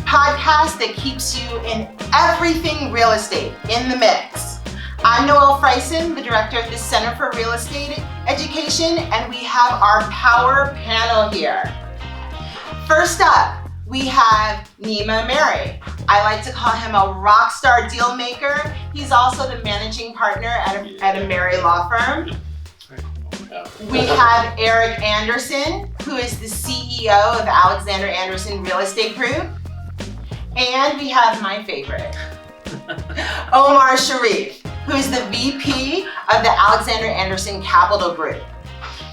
podcast that keeps you in everything real estate in the mix. I'm Noelle Frieson, the director of the Center for Real Estate Education, and we have our power panel here. First up, we have Nima Ameri. I like to call him a rock star deal maker. He's also the managing partner at Ameri law firm. We have Eric Anderson, who is the CEO of Alexander Anderson Real Estate Group. And we have my favorite, Omar Sharif, who is the VP of the Alexander Anderson Capital Group.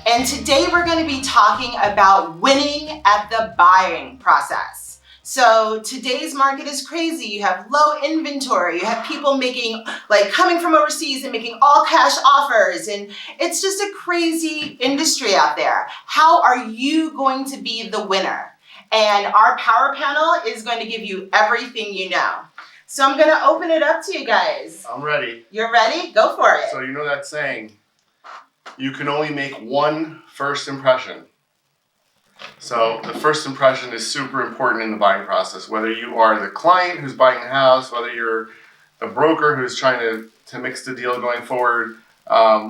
And today we're going to be talking about winning at the buying process. So today's market is crazy. You have low inventory. You have people coming from overseas and making all cash offers. And it's just a crazy industry out there. How are you going to be the winner? And our power panel is going to give you everything you know. So I'm going to open it up to you guys. I'm ready. You're ready? Go for it. So you know that saying, you can only make one first impression. So the first impression is super important in the buying process. Whether you are the client who's buying the house, whether you're the broker who's trying to mix the deal going forward,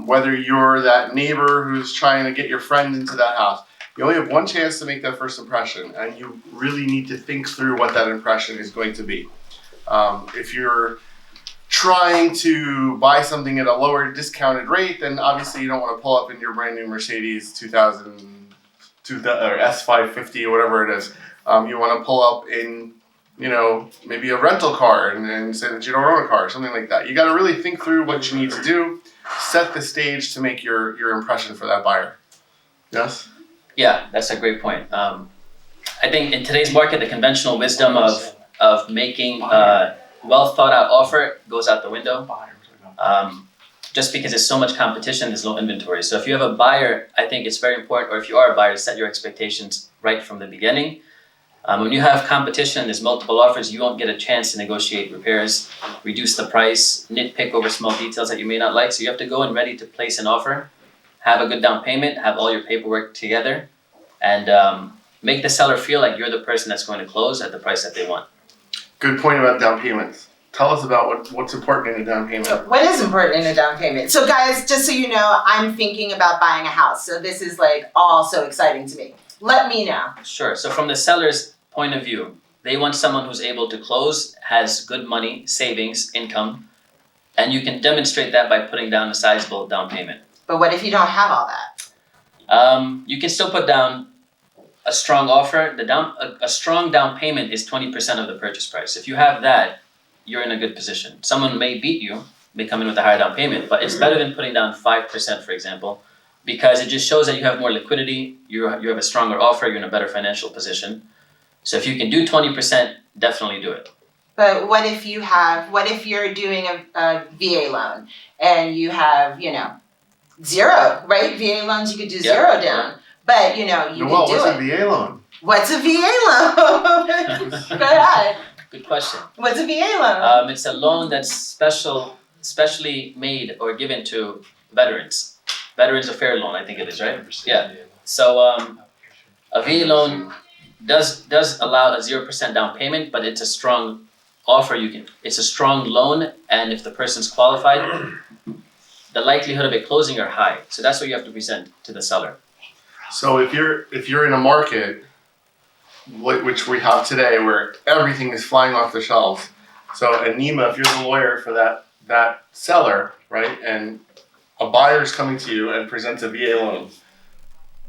whether you're that neighbor who's trying to get your friend into that house, you only have one chance to make that first impression, and you really need to think through what that impression is going to be. If you're trying to buy something at a lower discounted rate, then obviously you don't want to pull up in your brand new Mercedes 2000 or S550 or whatever it is. You want to pull up in, maybe a rental car and say that you don't own a car or something like that. You got to really think through what you need to do, set the stage to make your impression for that buyer. Yes? Yeah, that's a great point. I think in today's market, the conventional wisdom of making a well thought out offer goes out the window. Just because there's so much competition, there's low inventory. So if you have a buyer, I think it's very important, or if you are a buyer, set your expectations right from the beginning. When you have competition, there's multiple offers, you won't get a chance to negotiate repairs, reduce the price, nitpick over small details that you may not like. So you have to go in ready to place an offer, have a good down payment, have all your paperwork together, and make the seller feel like you're the person that's going to close at the price that they want. Good point about down payments. Tell us about what's important in a down payment. What is important in a down payment? So guys, just so you know, I'm thinking about buying a house. So this is all so exciting to me. Let me know. Sure. So from the seller's point of view, they want someone who's able to close, has good money, savings, income, and you can demonstrate that by putting down a sizable down payment. But what if you don't have all that? You can still put down a strong offer. A strong down payment is 20% of the purchase price. If you have that, you're in a good position. Someone may beat you, may come in with a higher down payment, but it's better than putting down 5%, for example, because it just shows that you have more liquidity, you have a stronger offer, you're in a better financial position. So if you can do 20%, definitely do it. But what if you're doing a VA loan and you have, zero, right? VA loans, you could do zero down, but you can do what's it. a VA loan? What's a VA loan? Go ahead. Good question. What's a VA loan? It's a loan that's specially made or given to veterans. Veterans Affairs loan, I think it is, right? Yeah. So a VA loan does allow a 0% down payment, but it's a strong offer. It's a strong loan, and if the person's qualified, the likelihood of it closing are high. So that's what you have to present to the seller. So if you're in a market which we have today, where everything is flying off the shelves. So, and Nima, if you're the lawyer for that seller, right, and a buyer is coming to you and presents a VA loan,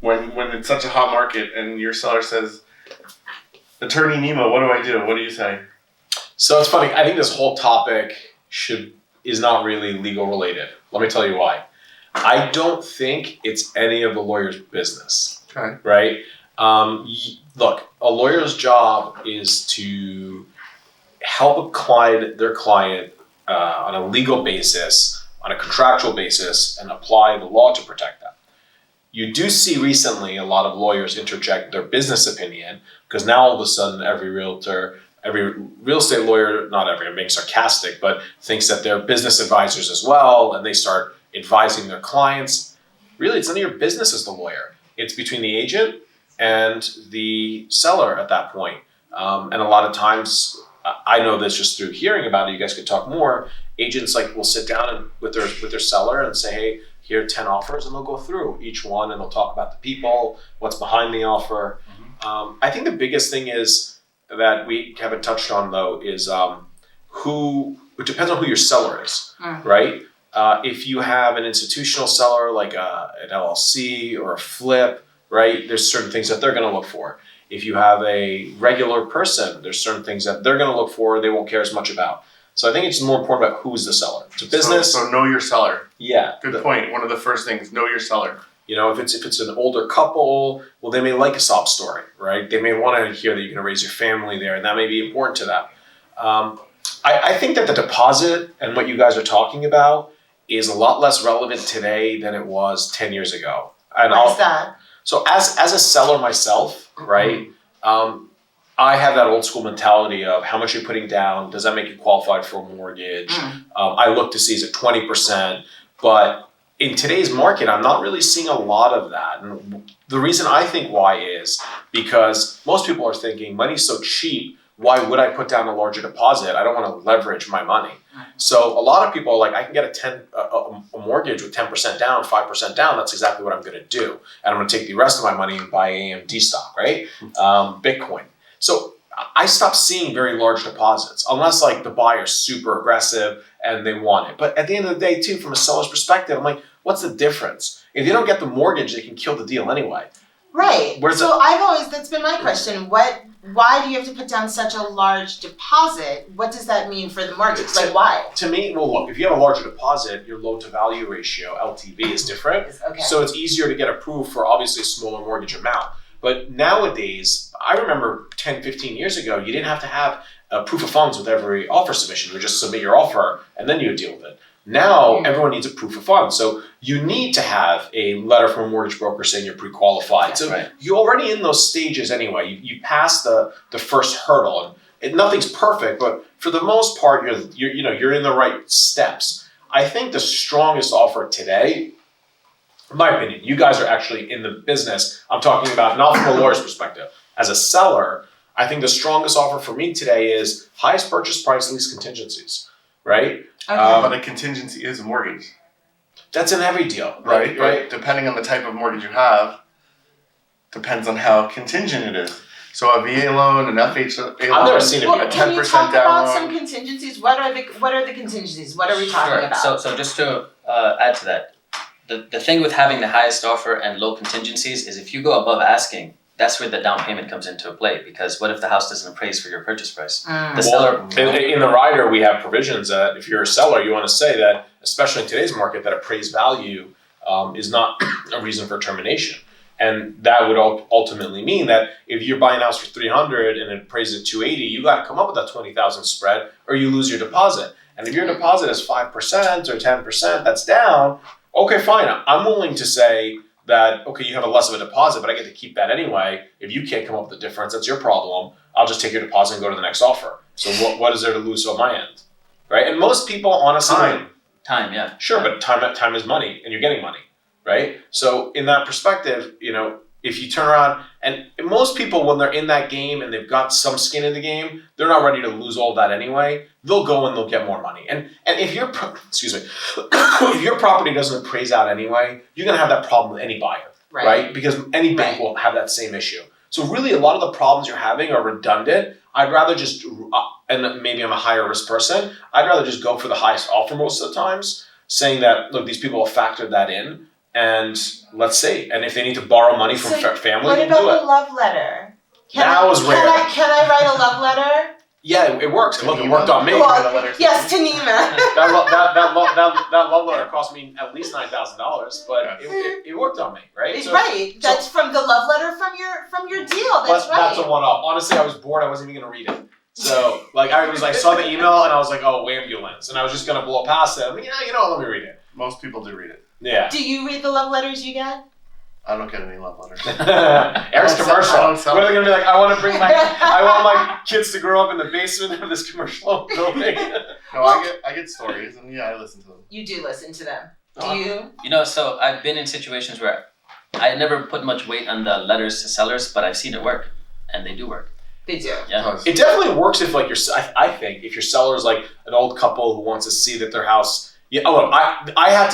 when it's such a hot market, and your seller says, "Attorney Nima, what do I do?" What do you say? So it's funny. I think this whole topic is not really legal related. Let me tell you why. I don't think it's any of the lawyer's business. Okay. Right. Look, a lawyer's job is to help their client on a legal basis, on a contractual basis, and apply the law to protect them. You do see recently a lot of lawyers interject their business opinion, because now all of a sudden every real estate lawyer, not every, I'm being sarcastic, but thinks that they're business advisors as well, and they start advising their clients. Really, it's none of your business as the lawyer. It's between the agent and the seller at that point. And a lot of times, I know this just through hearing about it, you guys could talk more, agents will sit down and with their seller and say, hey, here are 10 offers, and they'll go through each one and they'll talk about the people, what's behind the offer. I think the biggest thing is that we haven't touched on though is it depends on who your seller is, right? If you have an institutional seller like an LLC or a flip, right, there's certain things that they're going to look for. If you have a regular person, there's certain things that they're going to look for, they won't care as much about. So I think it's more important about who's the seller. It's a business. So know your seller. Yeah. Good point. One of the first things, know your seller. If it's an older couple, well, they may like a sob story, right? They may want to hear that you're going to raise your family there, and that may be important to them. I think that the deposit and what you guys are talking about is a lot less relevant today than it was 10 years ago. And Why is that? So as a seller myself, right, I have that old school mentality of how much you're putting down, does that make you qualified for a mortgage? I look to see is it 20%, but in today's market, I'm not really seeing a lot of that. And the reason I think why is because most people are thinking money's so cheap, why would I put down a larger deposit? I don't want to leverage my money. So a lot of people are like, I can get a mortgage with 10% down, 5% down. That's exactly what I'm going to do. And I'm going to take the rest of my money and buy AMD stock, right? Bitcoin. So I stopped seeing very large deposits unless the buyer's super aggressive and they want it. But at the end of the day too, from a seller's perspective, I'm like, what's the difference? If they don't get the mortgage, they can kill the deal anyway. Right. That's been my question. Why do you have to put down such a large deposit? What does that mean for the mortgage? Why? To me, well, look, if you have a larger deposit, your loan to value ratio, LTV, is different. Okay. So it's easier to get approved for obviously a smaller mortgage amount. But nowadays, I remember 10, 15 years ago, you didn't have to have a proof of funds with every offer submission. You would just submit your offer and then you would deal with it. Now, everyone needs a proof of funds. So you need to have a letter from a mortgage broker saying you're pre-qualified. So you're already in those stages anyway. You passed the first hurdle. And nothing's perfect, but for the most part, you're in the right steps. I think the strongest offer today, in my opinion, you guys are actually in the business. I'm talking about not from a lawyer's perspective. As a seller, I think the strongest offer for me today is highest purchase price, least contingencies, right? Okay. But a contingency is a mortgage. That's in every deal, right? Right. Depending on the type of mortgage you have, depends on how contingent it is. So a VA loan, an FHA loan, I've never seen it. Well, A 10% can you talk about down some contingencies? What are the contingencies? What are we talking about? So just to add to that, the thing with having the highest offer and low contingencies is if you go above asking, that's where the down payment comes into play, because what if the house doesn't appraise for your purchase price? The seller. In the rider, we have provisions that if you're a seller, you want to say that, especially in today's market, that appraised value is not a reason for termination. And that would ultimately mean that if you're buying a house for $300 and it appraises at $280, you got to come up with that $20,000 spread, or you lose your deposit. And if your deposit is 5% or 10%, that's down. Okay, fine. I'm willing to say that, okay, you have a less of a deposit, but I get to keep that anyway. If you can't come up with the difference, that's your problem. I'll just take your deposit and go to the next offer. So what is there to lose on my end, right? And most people, honestly, Time, yeah. Sure, but time is money, and you're getting money, right? So in that perspective, if you turn around, and most people, when they're in that game and they've got some skin in the game, they're not ready to lose all that anyway. They'll go and they'll get more money. And if your if your property doesn't appraise out anyway, you're gonna have that problem with any buyer, right? Because any bank will have that same issue. So really, a lot of the problems you're having are redundant. I'd rather just, and maybe I'm a higher risk person, I'd rather just go for the highest offer most of the times, saying that, look, these people have factored that in, and let's see. And if they need to borrow money from family, what we'll about do it. the love letter? Can I write a love letter? Yeah, it works. Look, it worked on me. Well, yes, to Nima. that love letter cost me at least $9,000, but it worked on me, right? That's from the love letter from your deal. That's right. That's a one-off. Honestly, I was bored. I wasn't even gonna read it. So I saw the email and I was like, oh, ambulance, and I was just gonna blow past it. Let me read it. Most people do read it. Yeah. Do you read the love letters you get? I don't get any love letters. Eric's commercial. What are they gonna be like? I want my kids to grow up in the basement of this commercial building. No, I get stories, and yeah, I listen to them. You do listen to them. Do you? So I've been in situations where I never put much weight on the letters to sellers, but I've seen it work, and they do work. They do. Yeah. It definitely works if like I think if your seller is like an old couple who wants to see that their house. Yeah. Oh, look, I had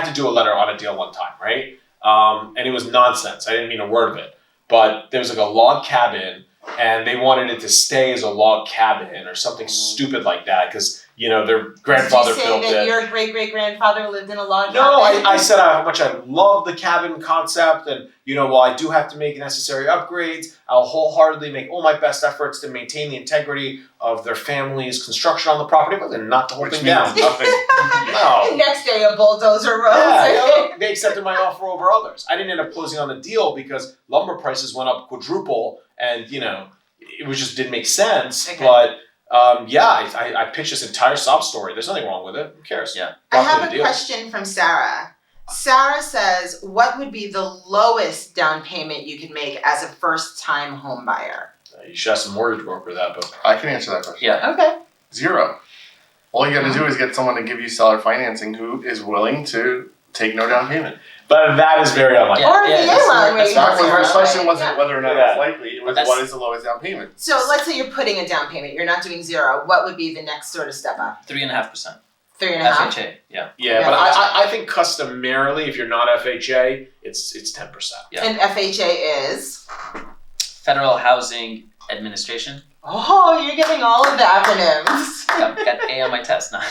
to do a letter on a deal one time, right? And it was nonsense. I didn't mean a word of it. But there was like a log cabin, and they wanted it to stay as a log cabin or something stupid like that because their grandfather built Did you say that it. your great-great-grandfather lived in a log No, cabin? I said how much I love the cabin concept, and while I do have to make necessary upgrades, I'll wholeheartedly make all my best efforts to maintain the integrity of their family's construction on the property, but then knock the whole Which thing means down. nothing. No. Next day, a bulldozer rolls Yeah, in. they accepted my offer over others. I didn't end up closing on the deal because lumber prices went up quadruple, and it was just didn't make sense. Okay. But I pitched this entire sob story. There's nothing wrong with it. Who cares? Yeah. I Roughly have the a deal. question from Sarah. Sarah says, what would be the lowest down payment you could make as a first-time home buyer? You should ask a mortgage broker that, but I can answer that question. Yeah. Okay. 0. All you got to do is get someone to give you seller financing who is willing to take no down payment. that is very unlikely. Yeah. Or a VA that's loan where- where you that's have The where- first zero. question wasn't Yeah. whether or not Yeah. it's likely. It was That's- what is the lowest down payment. So let's say you're putting a down payment. You're not doing 0. What would be the next sort of step up? 3.5%. 3.5? FHA. Yeah. Yeah, but I think customarily, if you're not FHA, it's 10%. Yeah. And FHA is? Federal Housing Administration. Oh, you're getting all of the acronyms. Yeah, got A on my test now.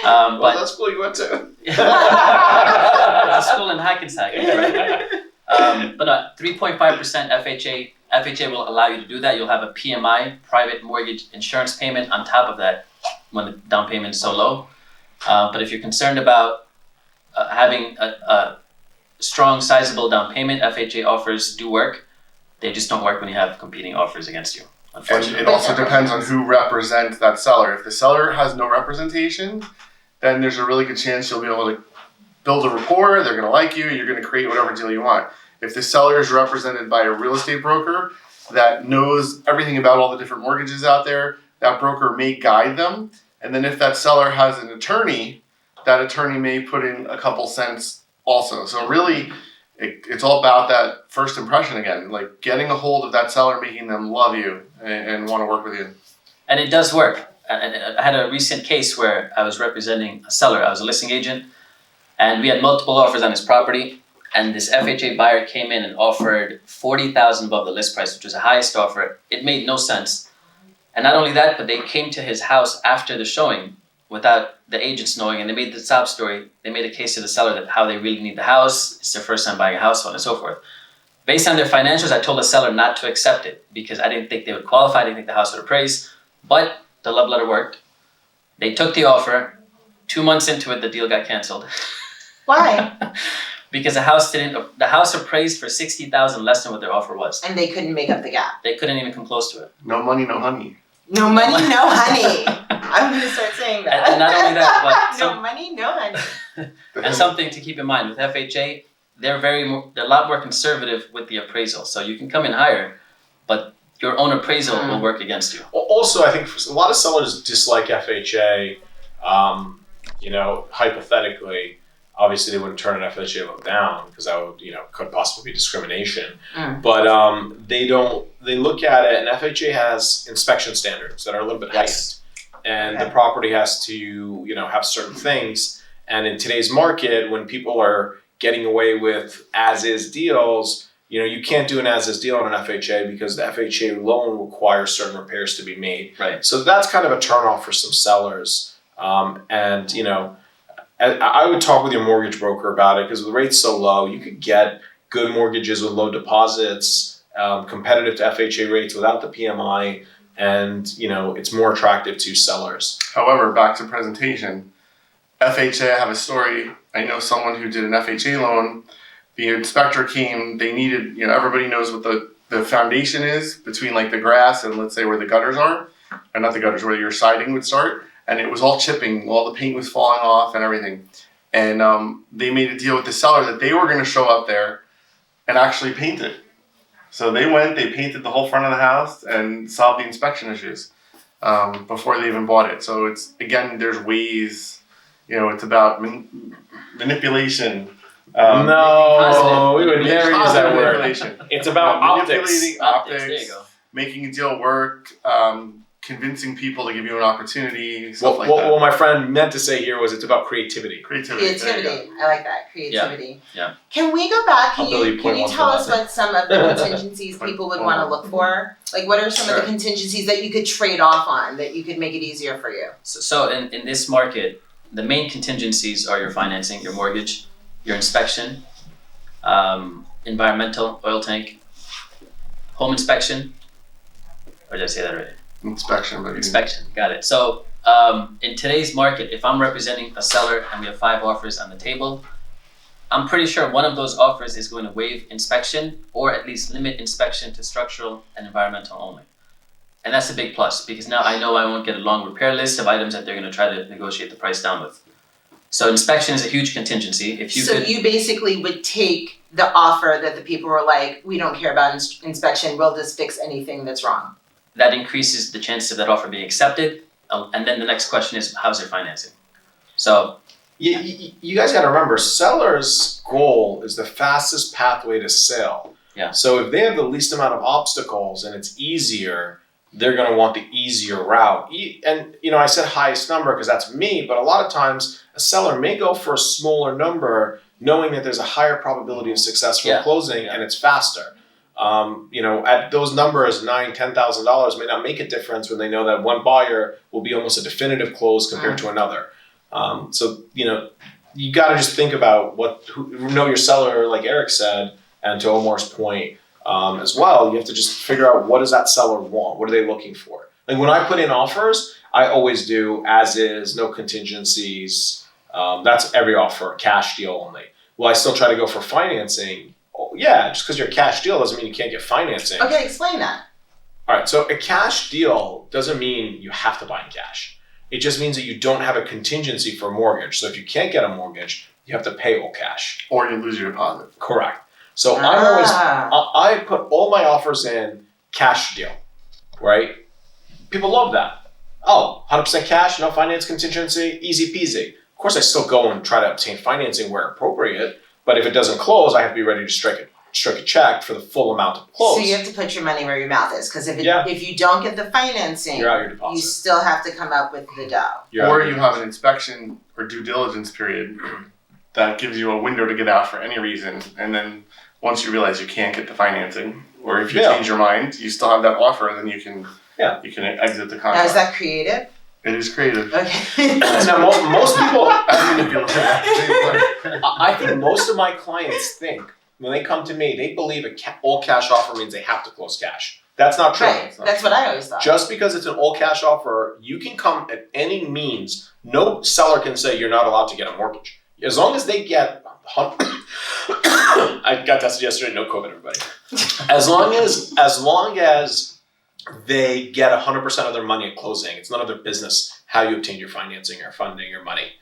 Well, But that's cool. You went to. there's a school in Hackensack. Right? But no, 3.5% FHA. FHA will allow you to do that. You'll have a PMI, private mortgage insurance payment, on top of that when the down payment is so low. But if you're concerned about having a strong, sizable down payment, FHA offers do work. They just don't work when you have competing offers against you, And unfortunately. it also depends on who represents that seller. If the seller has no representation, then there's a really good chance you'll be able to build a rapport. They're going to like you. You're going to create whatever deal you want. If the seller is represented by a real estate broker that knows everything about all the different mortgages out there, that broker may guide them. And then if that seller has an attorney, that attorney may put in a couple cents also. So really, it's all about that first impression again, like getting a hold of that seller, making them love you and want to work with you. And it does work. And I had a recent case where I was representing a seller. I was a listing agent, and we had multiple offers on his property. And this FHA buyer came in and offered $40,000 above the list price, which was the highest offer. It made no sense. And not only that, but they came to his house after the showing without the agents knowing, and they made the sob story. They made a case to the seller that how they really need the house. It's their first time buying a house, so on and so forth. Based on their financials, I told the seller not to accept it because I didn't think they would qualify. I didn't think the house would appraise. But the love letter worked. They took the offer. 2 months into it, the deal got canceled. Why? Because the house appraised for $60,000 less than what their offer was. And they couldn't make up the gap. They couldn't even come close to it. No money, no honey. No money, no honey. I'm going to start saying that. And not only that, but no money, no honey. and something to keep in mind with FHA, they're a lot more conservative with the appraisal. So you can come in higher, but your own appraisal will work against you. Also, I think a lot of sellers dislike FHA. Hypothetically, obviously they wouldn't turn an FHA loan down because that would, could possibly be discrimination. But they look at it, and FHA has inspection standards that are a little bit heightened. And the property has to, have certain things. And in today's market, when people are getting away with as-is deals, you can't do an as-is deal on an FHA because the FHA loan requires certain repairs to be made. Right. So that's kind of a turnoff for some sellers. I would talk with your mortgage broker about it because the rate's so low, you could get good mortgages with low deposits, competitive to FHA rates without the PMI, and it's more attractive to sellers. However, back to presentation, FHA, I have a story. I know someone who did an FHA loan. The inspector came, they needed, everybody knows what the foundation is between like the grass and let's say where the gutters are, and not the gutters, where your siding would start. And it was all chipping, all the paint was falling off and everything. And they made a deal with the seller that they were going to show up there and actually paint it. So they went, they painted the whole front of the house and solved the inspection issues before they even bought it. So it's, again, there's ways, it's about manipulation. No, we would never use that word. Manipulation. It's about optics. Manipulating Optics, optics. there you go. making a deal work, convincing people to give you an opportunity, stuff like that. What my friend meant to say here was it's about creativity. Creativity. There you go. Creativity. I like that. Creativity. Yeah. Can we go back? I'll bill you Can you 0.1 tell for us that. what some of the contingencies people would want to look for? Like, what are some of the contingencies that you could trade off on that you could make it easier for you? So in this market, the main contingencies are your financing, your mortgage, your inspection, environmental, oil tank, home inspection. Or did I say that already? Inspection, but Inspection, got it. So in today's market, if I'm representing a seller and we have 5 offers on the table, I'm pretty sure one of those offers is going to waive inspection or at least limit inspection to structural and environmental only. And that's a big plus because now I know I won't get a long repair list of items that they're going to try to negotiate the price down with. So inspection is a huge contingency. If you you basically would take the offer that the people were like, we don't care about inspection, we'll just fix anything that's wrong. that increases the chances of that offer being accepted. And then the next question is, how's their financing? So you guys got to remember, seller's goal is the fastest pathway to sale. Yeah. So if they have the least amount of obstacles and it's easier, they're going to want the easier route. And I said highest number because that's me, but a lot of times a seller may go for a smaller number, knowing that there's a higher probability of successful closing and it's faster. At those numbers, $9,000, $10,000 may not make a difference when they know that one buyer will be almost a definitive close compared to another. You got to just think about know your seller, like Eric said, and to Omar's point as well. You have to just figure out, what does that seller want? What are they looking for? Like when I put in offers, I always do as is, no contingencies. That's every offer, cash deal only. Will I still try to go for financing? Oh, yeah, just because you're a cash deal doesn't mean you can't get financing. Okay, explain that. All right, so a cash deal doesn't mean you have to buy in cash. It just means that you don't have a contingency for a mortgage. So if you can't get a mortgage, you have to pay all cash. Or you lose your deposit. Correct. So I put all my offers in cash deal, right? People love that. Oh, 100% cash, no finance contingency, easy peasy. Of course, I still go and try to obtain financing where appropriate, but if it doesn't close, I have to be ready to strike a check for the full amount of close. So you have to put your money where your mouth is, because if you don't get the financing, you're out your deposit. You still have to come up with the dough. Or you have an inspection or due diligence period that gives you a window to get out for any reason, and then once you realize you can't get the financing, or if you change your mind, you still have that offer, and then you can exit the contract. Now, is that creative? It is creative. Okay. Now, most people, I mean, if you look at it. I think most of my clients think, when they come to me, they believe all cash offer means they have to close cash. That's not true. Right. That's what I always thought. Just because it's an all cash offer, you can come at any means. No seller can say you're not allowed to get a mortgage. As long as they get, I got tested yesterday, no COVID, everybody. As long as they get 100% of their money at closing, it's none of their business how you obtain your financing or funding or money.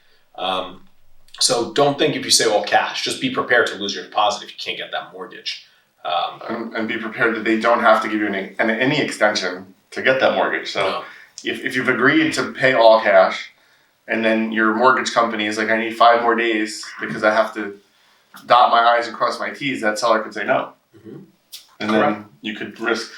So don't think if you say all cash, just be prepared to lose your deposit if you can't get that mortgage. And be prepared that they don't have to give you any extension to get that mortgage. So if you've agreed to pay all cash, and then your mortgage company is like, I need 5 more days because I have to dot my I's and cross my T's, that seller could say no. Mm-hmm. And then you could risk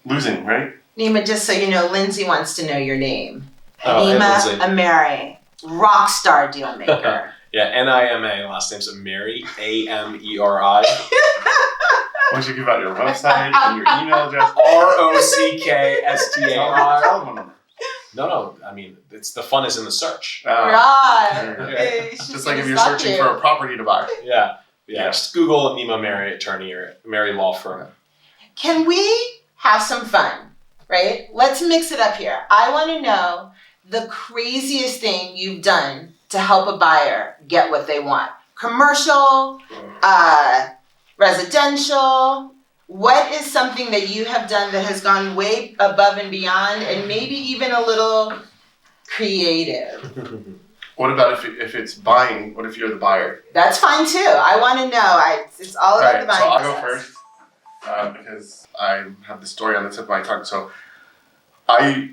losing, right? Nima, just so you know, Lindsay wants to know your name. Nima Ameri, rock star deal maker. Yeah, Nima, last name's Ameri, Ameri. Why don't you give out your website and your email address? ROCKSTAR. No, I mean, the fun is in the search. Right. Just like if you're searching for a property to buy. Yeah. Just Google Nima Ameri attorney or Ameri law firm. Can we have some fun, right? Let's mix it up here. I want to know the craziest thing you've done to help a buyer get what they want. Commercial, residential. What is something that you have done that has gone way above and beyond, and maybe even a little creative? What about if it's buying? What if you're the buyer? That's fine too. I want to know. It's all about the buying so I'll process. go first because I have the story on the tip of my tongue. So I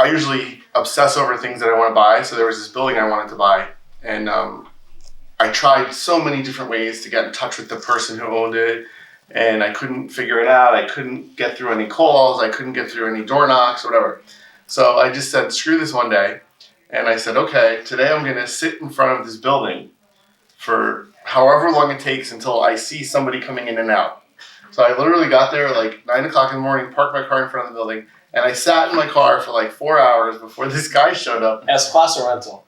usually obsess over things that I want to buy. So there was this building I wanted to buy, and I tried so many different ways to get in touch with the person who owned it. and I couldn't figure it out. I couldn't get through any calls. I couldn't get through any door knocks, whatever. So I just said, screw this one day. And I said, okay, today I'm going to sit in front of this building for however long it takes until I see somebody coming in and out. So I literally got there like 9 o'clock in the morning, parked my car in front of the building, and I sat in my car for like 4 hours before this guy showed up. S-Class or rental?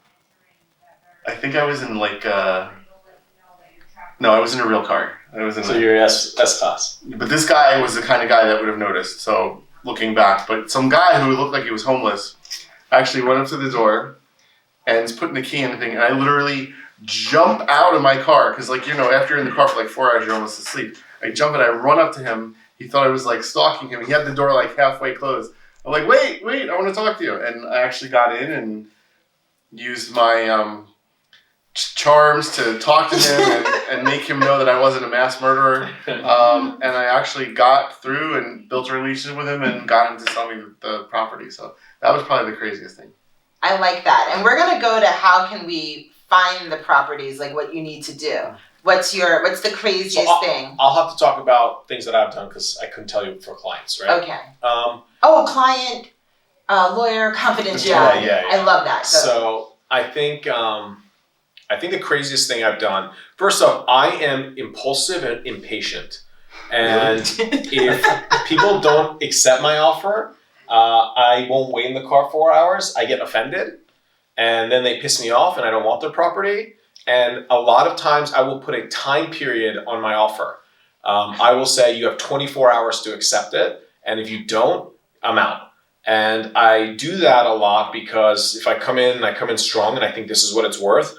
I think I was in like, no, I was in a real car. I was in So you're S-Class. But this guy was the kind of guy that would have noticed, so looking back. But some guy who looked like he was homeless actually went up to the door and is putting the key in the thing, and I literally jump out of my car, because like, you know, after you're in the car for like 4 hours, you're almost asleep. I jump and I run up to him. He thought I was like stalking him. He had the door like halfway closed. I'm like, wait, I want to talk to you. And I actually got in and used my charms to talk to him and make him know that I wasn't a mass murderer. And I actually got through and built a relationship with him and got him to sell me the property. So that was probably the craziest thing. I like that. And we're going to go to how can we find the properties, like what you need to do. What's the craziest thing? I'll have to talk about things that I've done because I couldn't tell you for clients, right? Okay. Client, lawyer, confidentiality. Yeah. I love that. So I think the craziest thing I've done, first off, I am impulsive and impatient. And if people don't accept my offer, I won't wait in the car 4 hours. I get offended. And then they piss me off and I don't want their property. And a lot of times I will put a time period on my offer. I will say you have 24 hours to accept it. And if you don't, I'm out. And I do that a lot because if I come in strong and I think this is what it's worth,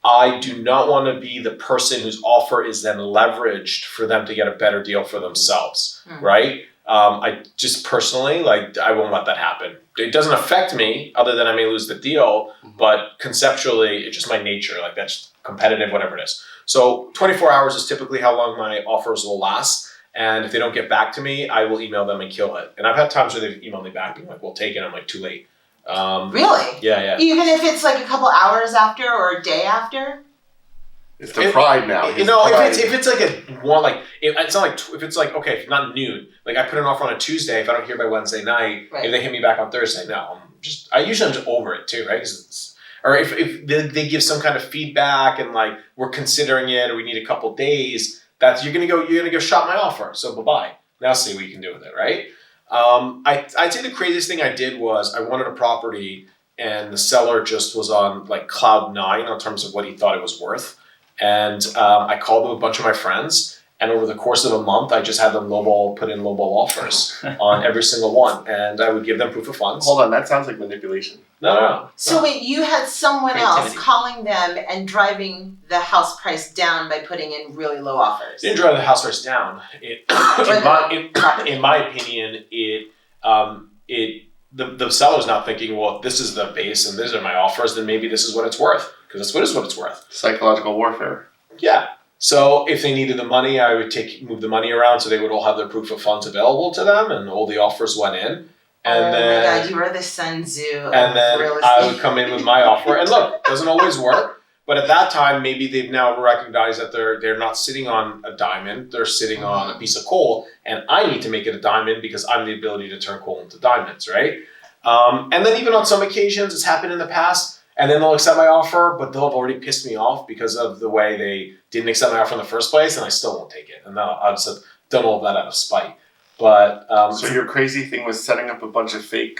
I do not want to be the person whose offer is then leveraged for them to get a better deal for themselves, right? I just personally, I won't let that happen. It doesn't affect me other than I may lose the deal, but conceptually, it's just my nature. That's competitive, whatever it is. So 24 hours is typically how long my offers will last. And if they don't get back to me, I will email them and kill it. And I've had times where they've emailed me back being like, we'll take it. I'm like, too late. Really? Yeah. Even if it's like a couple hours after or a day after? It's the pride now. If it's like it's not like if it's like, okay, if not noon, I put an offer on a Tuesday. If I don't hear by Wednesday night, right. If they hit me back on Thursday, no, I'm just over it too, right? Or if they give some kind of feedback and we're considering it or we need a couple days, you're gonna go shot my offer. So bye-bye. Now see what you can do with it, right? I'd say the craziest thing I did was I wanted a property and the seller just was on cloud 9 in terms of what he thought it was worth. And I called a bunch of my friends, and over the course of a month, I just had them put in lowball offers on every single one, and I would give them proof of funds. Hold on, that sounds like manipulation. No. So wait, you had someone else Creativity. calling them and driving the house price down by putting in really low offers. It didn't drive the house price down. In my opinion, the seller's not thinking, well, if this is the base and these are my offers, then maybe this is what it's worth. Because that's what it's worth. Psychological warfare. Yeah. So if they needed the money, I would move the money around so they would all have their proof of funds available to them, and all the offers went in. And my God, you are the Sun Tzu of and then real estate. I would come in with my offer. And look, it doesn't always work, but at that time, maybe they've now recognized that they're not sitting on a diamond, they're sitting on a piece of coal, and I need to make it a diamond because I'm the ability to turn coal into diamonds, right? And then even on some occasions, it's happened in the past. And then they'll accept my offer, but they'll have already pissed me off because of the way they didn't accept my offer in the first place, and I still won't take it. And I'll just have done all of that out of spite. But so your crazy thing was setting up a bunch of fake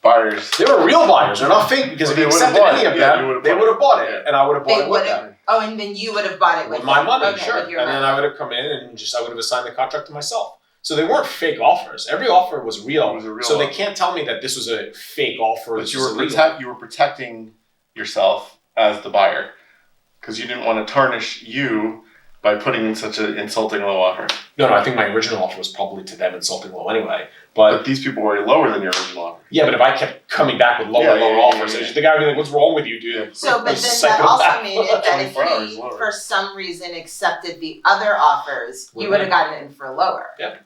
buyers. They were real buyers. They're not fake because if you accepted any of them, they would have bought it, and I would have bought it with them. Oh, and then you would have bought it with my money, okay, sure. With your and money. then I would have come in and I would have assigned the contract to myself. So they weren't fake offers. Every offer was real. It was a real so offer. They can't tell me that this was a fake offer. But you were protecting yourself as the buyer, because you didn't want to tarnish you by putting in such an insulting low offer. No, I think my original offer was probably to them insulting low anyway. But these people were lower than your original offer. Yeah, but if I kept coming back with lower offers, the guy would be like, "What's wrong with you, dude?" So, but then that also made it that if he, for some reason, accepted the other offers, you would have gotten it for lower. Yeah.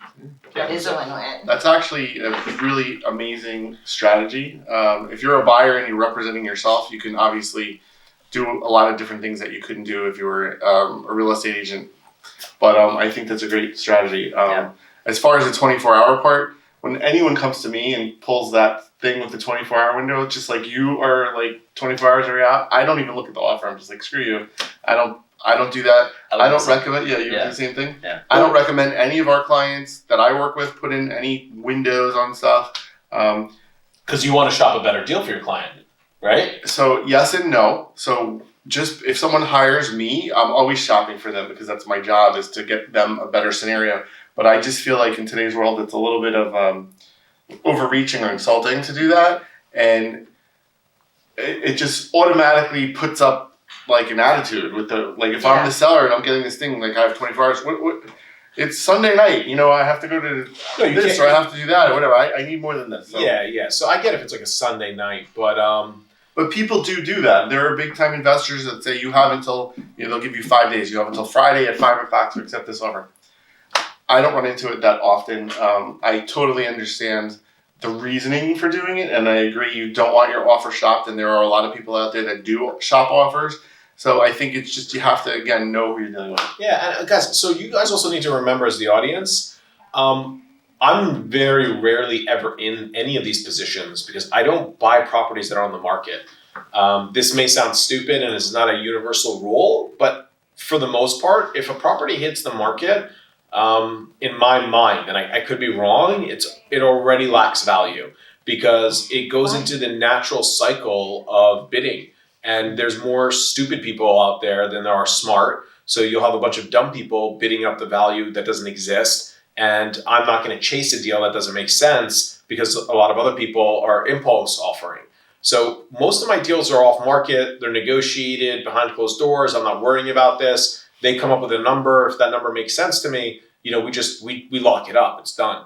That is a win-win. That's actually a really amazing strategy. If you're a buyer and you're representing yourself, you can obviously do a lot of different things that you couldn't do if you were a real estate agent But I think that's a great strategy. Yeah. As far as the 24-hour part, when anyone comes to me and pulls that thing with the 24-hour window, it's just like you are like 24 hours are out. I don't even look at the offer. I'm just like, screw you. I don't do that. I don't recommend. Yeah, you do the same thing. Yeah. I don't recommend any of our clients that I work with put in any windows on stuff. Because you want to shop a better deal for your client, right? So yes and no. So just if someone hires me, I'm always shopping for them because that's my job is to get them a better scenario. But I just feel like in today's world, it's a little bit of overreaching or insulting to do that, and it just automatically puts up like an attitude with the like if I'm the seller and I'm getting this thing like I have 24 hours. What it's Sunday night, I have to go to this or I have to do that or whatever. I need more than this. So. Yeah. So I get if it's like a Sunday night, But people do that. There are big time investors that say you have until they'll give you 5 days. You have until Friday at 5 o'clock to accept this offer. I don't run into it that often. I totally understand the reasoning for doing it, and I agree you don't want your offer shopped, and there are a lot of people out there that do shop offers. So I think it's just you have to, again, know who you're dealing with. Yeah, and guys, so you guys also need to remember as the audience, I'm very rarely ever in any of these positions because I don't buy properties that are on the market. This may sound stupid and it's not a universal rule, but for the most part, if a property hits the market, in my mind, and I could be wrong, it already lacks value because it goes into the natural cycle of bidding. And there's more stupid people out there than there are smart. So you'll have a bunch of dumb people bidding up the value that doesn't exist. And I'm not going to chase a deal that doesn't make sense because a lot of other people are impulse offering. So most of my deals are off market. They're negotiated behind closed doors. I'm not worrying about this. They come up with a number. If that number makes sense to me, we lock it up. It's done.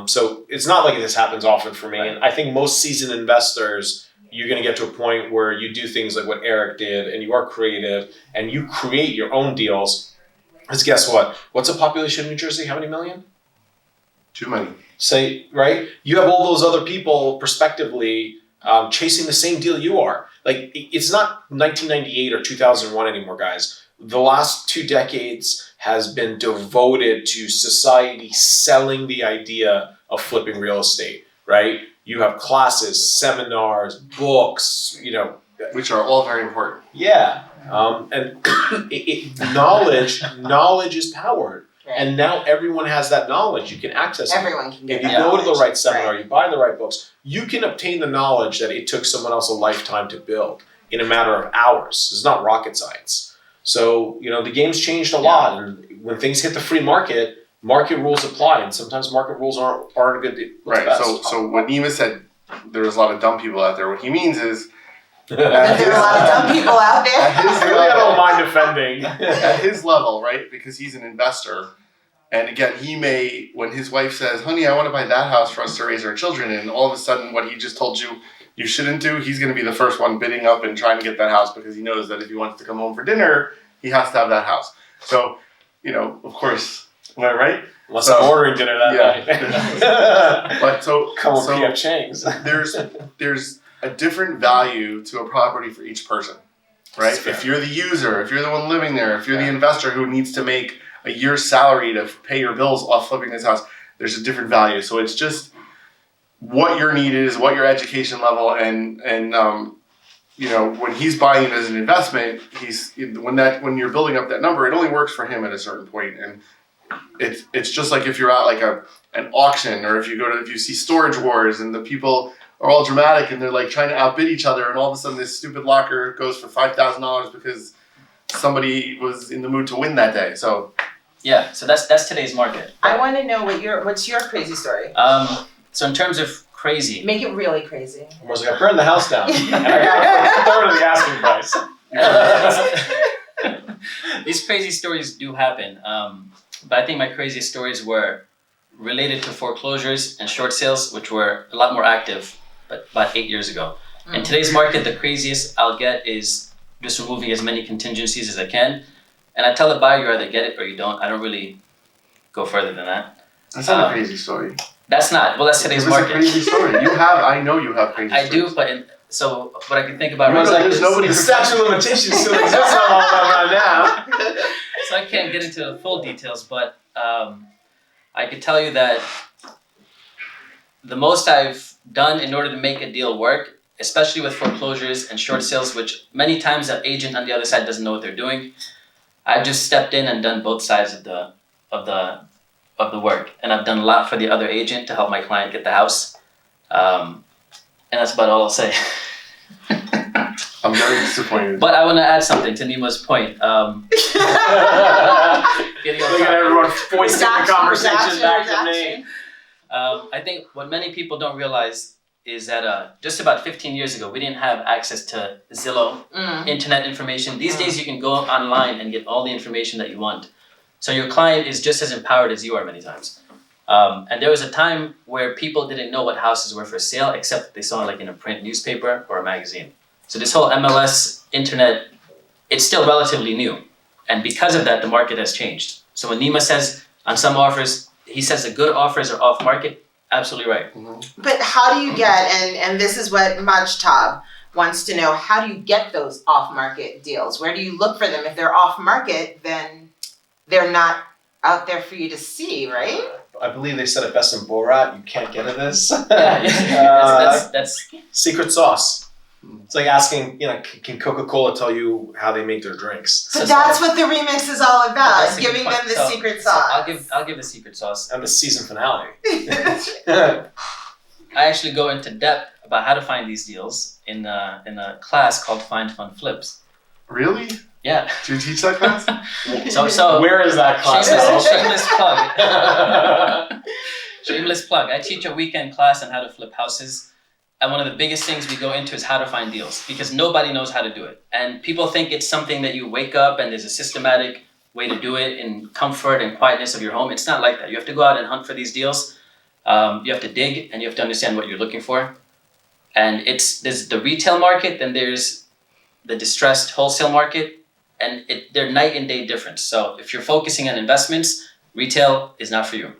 So it's not like this happens often for me. Right. And I think most seasoned investors, you're going to get to a point where you do things like what Eric did and you are creative and you create your own deals. Because guess what? What's the population of New Jersey? How many million? Too many. Say, right? You have all those other people prospectively chasing the same deal you are. Like, it's not 1998 or 2001 anymore, guys. The last 2 decades has been devoted to society selling the idea of flipping real estate, right? You have classes, seminars, books, which are all very important. Yeah, and knowledge is power, right. And now everyone has that knowledge. You can access it. Everyone can get it. If you go to the right seminar, you buy the right books, you can obtain the knowledge that it took someone else a lifetime to build in a matter of hours. It's not rocket science. So the game's changed a lot, and when things hit the free market rules apply, and sometimes market rules aren't a good deal. Right. So what Nima said, there's a lot of dumb people out there. What he means is there are a lot of dumb people out there. I don't mind defending. At his level, right? Because he's an investor, and again, he may when his wife says, "Honey, I want to buy that house for us to raise our children," and all of a sudden, what he just told you shouldn't do, he's going to be the first one bidding up and trying to get that house because he knows that if he wants to come home for dinner, he has to have that house. So, of course. Am I right? Unless I'm ordering dinner that night. But come on, PF Chang's. There's a different value to a property for each person, right? If you're the user, if you're the one living there, if you're the investor who needs to make a year's salary to pay your bills off flipping this house, there's a different value. So it's just what your need is, what your education level, and when he's buying it as an investment, when you're building up that number, it only works for him at a certain point. And it's just like if you're at like an auction, or if you see Storage Wars and the people are all dramatic and they're like trying to outbid each other, and all of a sudden this stupid locker goes for $5,000 because somebody was in the mood to win that day. So so that's today's market. I want to know what's your crazy story. So in terms of crazy, make it really crazy. I was like, I burned the house down and I got a third of the asking price. These crazy stories do happen. But I think my craziest stories were related to foreclosures and short sales, which were a lot more active, but about 8 years ago. In today's market, the craziest I'll get is just removing as many contingencies as I can. And I tell the buyer, you either get it or you don't. I don't really go further than that. That's not a crazy story. That's today's It was a market. crazy story. I know you have crazy I stories. do, but so what I can think about No, right no, now there's is- nobody- The statute of limitations still exists on all that right now. so I can't get into the full details, but I can tell you that the most I've done in order to make a deal work, especially with foreclosures and short sales, which many times the agent on the other side doesn't know what they're doing, I've just stepped in and done both sides of the work, and I've done a lot for the other agent to help my client get the house, and that's about all I'll say. I'm very disappointed. But I want to add something to Nima's point. Getting on Look at top- everyone foisting the Redaction, conversation redaction, back to me. redaction. I think what many people don't realize is that just about 15 years ago, we didn't have access to Zillow, internet information. These days, you can go online and get all the information that you want. So your client is just as empowered as you are many times. And there was a time where people didn't know what houses were for sale, except that they saw it like in a print newspaper or a magazine. So this whole MLS, internet, it's still relatively new. And because of that, the market has changed. So when Nima says on some offers, he says the good offers are off market, absolutely right. But how do you get, and this is what Majtab wants to know, how do you get those off-market deals? Where do you look for them? If they're off-market, then they're not out there for you to see, right? I believe they said it best in Borat. You can't get at this. That's Secret sauce. It's like asking, can Coca-Cola tell you how they make their drinks? So that's what the remix is all about, That's a good giving point. them the So- secret so sauce. I'll give the secret sauce. And the season finale. I actually go into depth about how to find these deals in a class called Find Fun Flips. Really? Yeah. Do you teach that class? So Where is that class? shameless plug. Shameless plug. I teach a weekend class on how to flip houses. And one of the biggest things we go into is how to find deals, because nobody knows how to do it. And people think it's something that you wake up and there's a systematic way to do it in comfort and quietness of your home. It's not like that. You have to go out and hunt for these deals. You have to dig and you have to understand what you're looking for. And there's the retail market, then there's the distressed wholesale market, and they're night and day difference. So if you're focusing on investments, retail is not for you.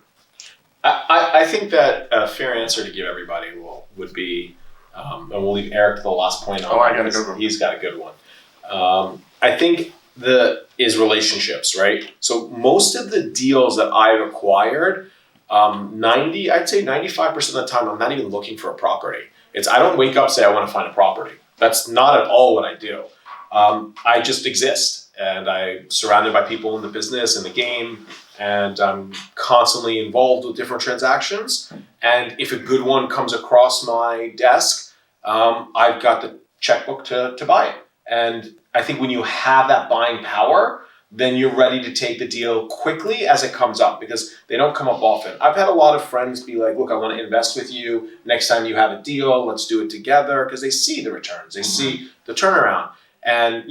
I think that a fair answer to give everybody would be, and we'll leave Eric to the last point on. Oh, I got a good one. He's got a good one. I think is relationships, right? So most of the deals that I've acquired, I'd say 95% of the time, I'm not even looking for a property. I don't wake up and say I want to find a property. That's not at all what I do. I just exist, and I'm surrounded by people in the business, in the game, and I'm constantly involved with different transactions. And if a good one comes across my desk, I've got the checkbook to buy it. And I think when you have that buying power, then you're ready to take the deal quickly as it comes up, because they don't come up often. I've had a lot of friends be like, look, I want to invest with you. Next time you have a deal, let's do it together, because they see the returns. They see the turnaround. And,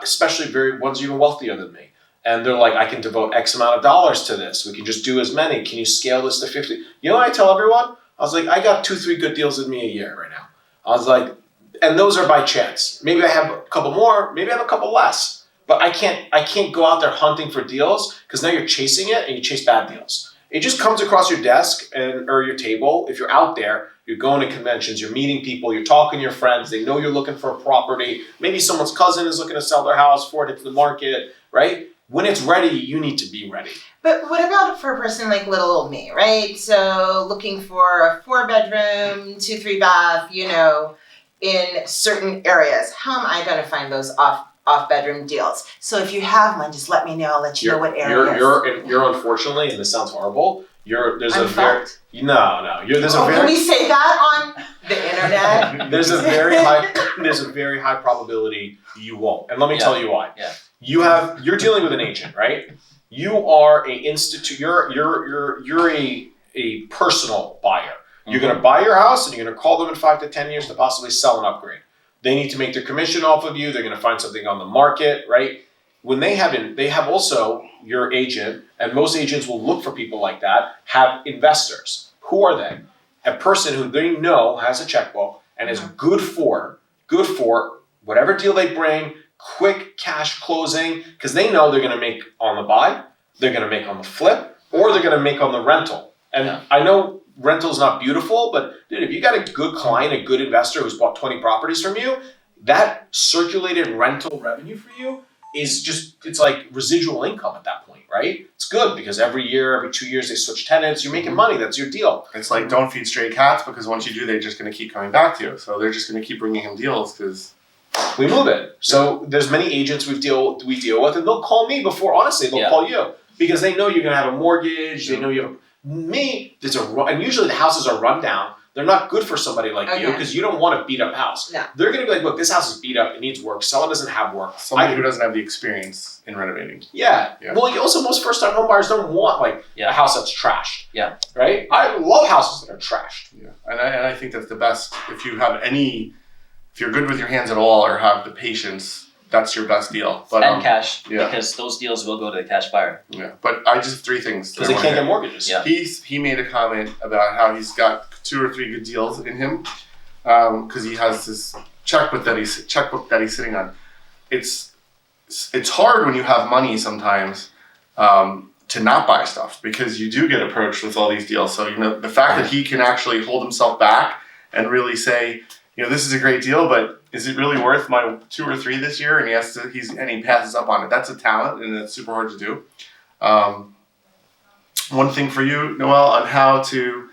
especially ones even wealthier than me. And they're like, I can devote X amount of dollars to this. We can just do as many. Can you scale this to 50? You know what I tell everyone? I was like, I got 2-3 good deals in me a year right now. I was like, and those are by chance. Maybe I have a couple more, maybe I have a couple less. But I can't go out there hunting for deals, because now you're chasing it and you chase bad deals. It just comes across your desk or your table. If you're out there, you're going to conventions, you're meeting people, you're talking to your friends, they know you're looking for a property. Maybe someone's cousin is looking to sell their house for it into the market, right? When it's ready, you need to be ready. But what about for a person like little old me, right? So looking for a 4-bedroom, 2-3 bath, in certain areas. How am I going to find those off-bedroom deals? So if you have one, just let me know. I'll let you know what areas. You're unfortunately, and this sounds horrible. There's I'm a very fucked. Can we say that on the internet? there's a very high probability you won't. And let me tell you why. Yeah. You're dealing with an agent, right? You are you're a personal buyer. You're going to buy your house and you're going to call them in 5 to 10 years to possibly sell and upgrade. They need to make their commission off of you. They're going to find something on the market, right? When they have also your agent, and most agents will look for people like that, have investors. Who are they? A person who they know has a checkbook and is good for whatever deal they bring, quick cash closing, because they know they're going to make on the buy, they're going to make on the flip, or they're going to make on the rental. And I know rental's not beautiful, but dude, if you got a good client, a good investor who's bought 20 properties from you, that circulated rental revenue for you is just, it's like residual income at that point, right? It's good because every year, every 2 years, they switch tenants. You're making money. That's your deal. It's like, don't feed stray cats, because once you do, they're just going to keep coming back to you. So they're just going to keep bringing him deals because we move it. So there's many agents we deal with, and they'll call me before, honestly, they'll call you because they know you're going to have a mortgage. They know you have me. And usually the houses are run down. They're not good for somebody like you because you don't want a beat up house. No. They're going to be like, look, this house is beat up. It needs work. Seller doesn't have work. Somebody who doesn't have the experience in renovating. Yeah. Well, you also, most first time home buyers don't want like a house that's trashed. Yeah. Right? I love houses that are trashed. Yeah. And I think that's the best. If you're good with your hands at all or have the patience, that's your best deal. But, and cash, because those deals will go to the cash buyer. Yeah, but I just have 3 things. Because they can't get mortgages. Yeah. He made a comment about how he's got 2 or 3 good deals in him because he has this checkbook that he's sitting on. It's hard when you have money sometimes to not buy stuff because you do get approached with all these deals. So the fact that he can actually hold himself back and really say, this is a great deal, but is it really worth my 2 or 3 this year? And he passes up on it. That's a talent, and it's super hard to do. One thing for you, Noelle, on how to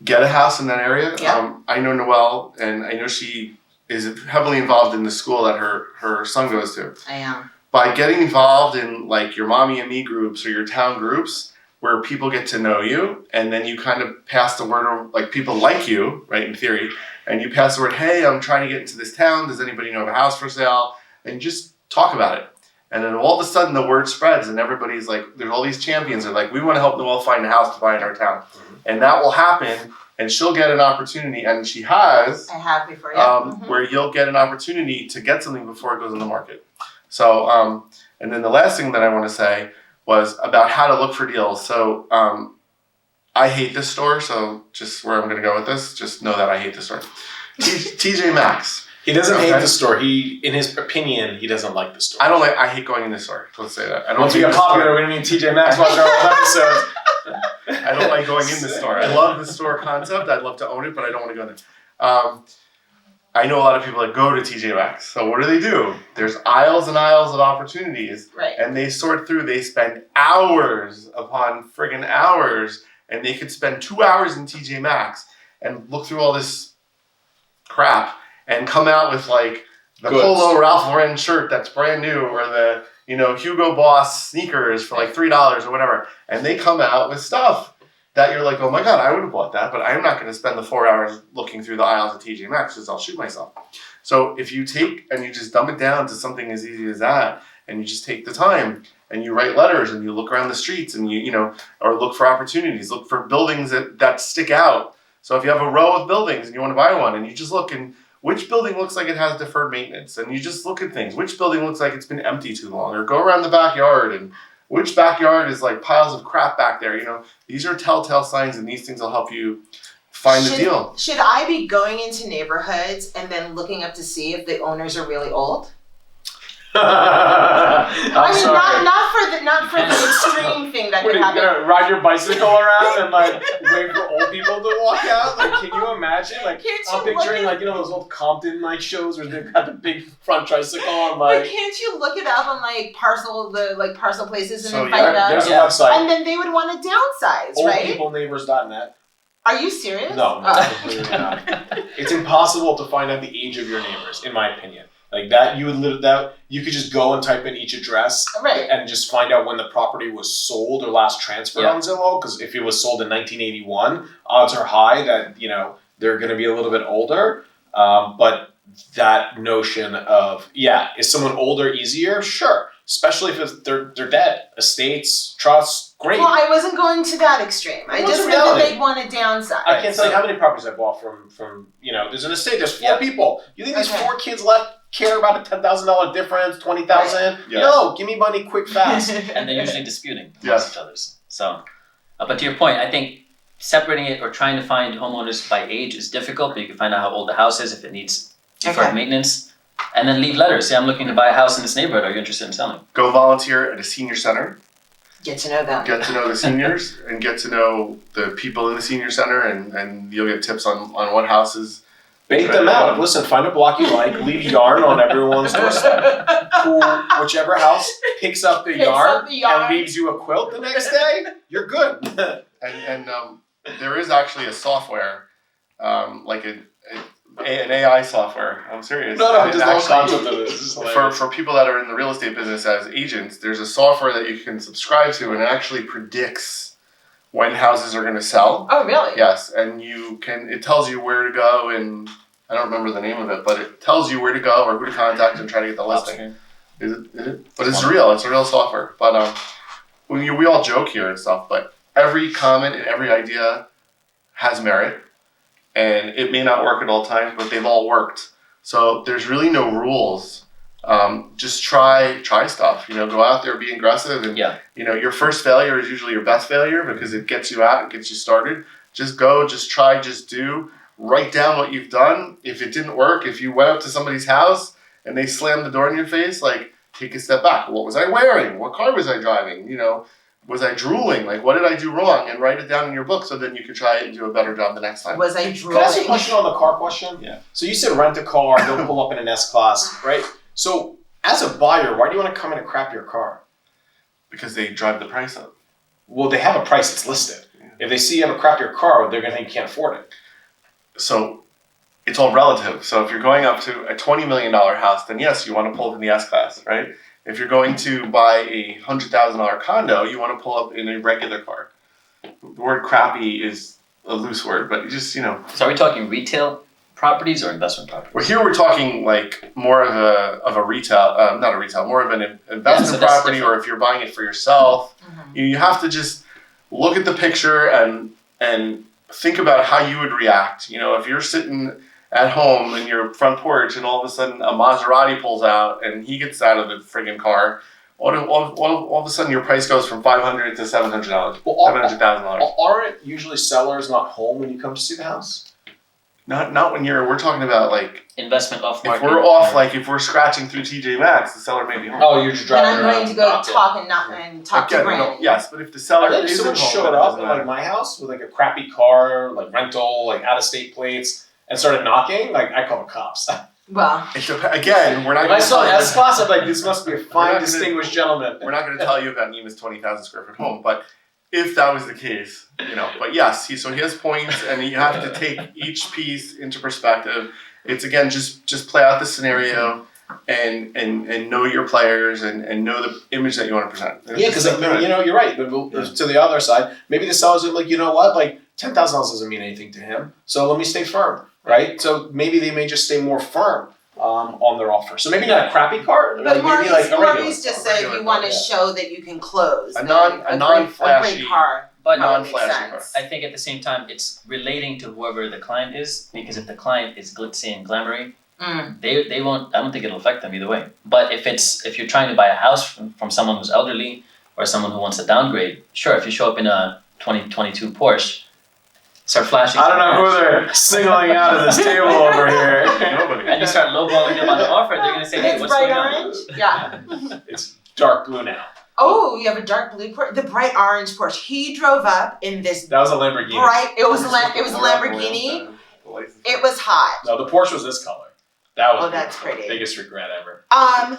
get a house in that area. Yeah. I know Noelle, and I know she is heavily involved in the school that her son goes to. I am. By getting involved in like your mommy and me groups or your town groups, where people get to know you, and then you kind of pass the word, like people like you, right, in theory, and you pass the word, hey, I'm trying to get into this town, does anybody know of a house for sale? And you just talk about it. And then all of a sudden the word spreads and everybody's like, there's all these champions that are like, we want to help Noelle find a house to buy in our town. Mm-hmm. And that will happen, and she'll get an opportunity, and she has. I have before, yeah. Where you'll get an opportunity to get something before it goes on the market. So, and then the last thing that I want to say was about how to look for deals. So I hate this store, so just where I'm going to go with this, just know that I hate this store. TJ Maxx. He doesn't hate the store. In his opinion, he doesn't like the store. I hate going in the store. Let's say that. Once we get popular, we're going to need TJ Maxx watching our old episodes. I don't like going in the store. I love the store concept. I'd love to own it, but I don't want to go there. I know a lot of people that go to TJ Maxx. So what do? There's aisles and aisles of opportunities. Right. And they sort through. They spend hours upon friggin' hours. And they could spend 2 hours in TJ Maxx and look through all this crap and come out with like the Polo Ralph Lauren shirt that's brand new, or the Hugo Boss sneakers for like $3 or whatever. And they come out with stuff that you're like, oh my God, I would have bought that, but I'm not going to spend the 4 hours looking through the aisles of TJ Maxx because I'll shoot myself. So if you take and you just dumb it down to something as easy as that, and you just take the time and you write letters and you look around the streets and or look for opportunities, look for buildings that stick out. So if you have a row of buildings and you want to buy one, and you just look, and which building looks like it has deferred maintenance, and you just look at things, which building looks like it's been empty too long, or go around the backyard, and which backyard is like piles of crap back there. These are telltale signs, and these things will help you find the deal. Should I be going into neighborhoods and then looking up to see if the owners are really old? I'm sorry. Not for the extreme thing that could What, happen. you gonna ride your bicycle around and like wait for old people to walk out? Like, can you imagine? Like, I'm picturing like those old Compton like shows where they've got the big front tricycle and like. But can't you look it up on like parcel places and So, then find out? There's a website. And then they would want to downsize, right? Oldpeopleneighbors.net. Are you serious? No, completely not. It's impossible to find out the age of your neighbors, in my opinion. Like that, you could just go and type in each address, right, and just find out when the property was sold or last transferred on Zillow. Because if it was sold in 1981, odds are high that they're going to be a little bit older. But that notion of is someone older easier? Sure, especially if they're dead. Estates, trusts, great. Well, I wasn't going to that extreme. I just meant that they'd want to downsize. I can't tell you how many properties I bought from there's an estate. There's 4 people. You think these 4 kids left? Care about a $10,000 difference, $20,000? Right. Yes. No, give me money quick, fast. And they're usually disputing amongst each others. So, but to your point, I think separating it or trying to find homeowners by age is difficult, but you can find out how old the house is, if it needs deferred maintenance, and then leave letters. Say, I'm looking to buy a house in this neighborhood. Are you interested in selling? Go volunteer at a senior center. Get to know them. Get to know the seniors and get to know the people in the senior center, and you'll get tips on what houses. Bait them out. Listen, find a block you like, leave yarn on everyone's doorstep. Whichever house picks up the yarn and leaves you a quilt the next day, you're good. And there is actually a software, like an AI software. I'm serious. No, It just the whole actually- concept of it. This is hilarious. For people that are in the real estate business as agents, there's a software that you can subscribe to, and it actually predicts when houses are going to sell. Oh, really? Yes, and it tells you where to go, and I don't remember the name of it, but it tells you where to go or who to contact and try to get the listing. Is it? But it's real. It's a real software. But we all joke here and stuff, but every comment and every idea has merit, and it may not work at all times, but they've all worked. So there's really no rules. Just try stuff. Go out there, be aggressive, and your first failure is usually your best failure because it gets you out, it gets you started. Just go, just try, just do. Write down what you've done. If it didn't work, if you went up to somebody's house and they slammed the door in your face, like, take a step back. What was I wearing? What car was I driving? Was I drooling? Like, what did I do wrong? And write it down in your book so then you can try it and do a better job the next time. Was I Can I drooling? ask you a question on the car question? Yeah. So you said rent a car, don't pull up in an S-Class, right? So as a buyer, why do you want to come in and crap your car? Because they drive the price up. Well, they have a price that's listed. If they see you have a crap your car, they're going to think you can't afford it. So it's all relative. So if you're going up to a $20 million house, then yes, you want to pull up in the S-Class, right? If you're going to buy a $100,000 condo, you want to pull up in a regular car. The word crappy is a loose word, but you just, So are we talking retail properties or investment properties? Well, here we're talking like more of a retail, not a retail, more of an investment so that's property, different. or if you're buying it for yourself, Mhm. you have to just look at the picture and think about how you would react. If you're sitting at home in your front porch and all of a sudden a Maserati pulls out and he gets out of the friggin' car, all of a sudden your price goes from $500 to $700, $700,000. Aren't usually sellers not home when you come to see the house? Not when we're talking about like, Investment off if market. we're off, like if we're scratching through TJ Maxx, the seller may be home. Oh, you're just Then driving I'm going to go around. talk and talk to Again, Brandon. yes, but if the seller I think if isn't someone home, showed then it up doesn't at matter. like my house with like a crappy car, like rental, like out of state plates, and started knocking, like I call the cops. Well, Again, we're not If I going to saw an tell you. S-Class, I'm like, this must be a not fine, gonna- distinguished gentleman. We're not going to tell you about Nima's 20,000 square foot home, but if that was the case, But yes, he has points, and you have to take each piece into perspective. It's again just play out the scenario and know your players and know the image that you want to present. And Yeah, it's because just do it. you're right. To the other side, maybe the seller's like, you know what, like $10,000 doesn't mean anything to him, so let me stay firm, right? So maybe they may just stay more firm on their offer. So maybe not a crappy car, but like maybe like a regular. Maurice just car. said you want to yeah. show that you can close. A then non-flashy- a great car. But probably makes non-flashy sense. I think at the same time, it's relating to whoever the client is, because if the client is glitzy and glamoury, they won't. I don't think it'll affect them either way. But if you're trying to buy a house from someone who's elderly or someone who wants to downgrade, sure. If you show up in a 2022 Porsche, start flashing. I don't know who they're singling out of this table over here. Nobody. And you start lowballing them on the offer, they're gonna say, "Hey, It's what's bright going orange. Yeah. It's dark blue now. Oh, you have a dark blue Porsche. The bright orange Porsche. He drove up in this That was a Lamborghini. bright. It was a Lamborghini. It was hot. No, the Porsche was this color. That was Oh, that's pretty. biggest regret ever.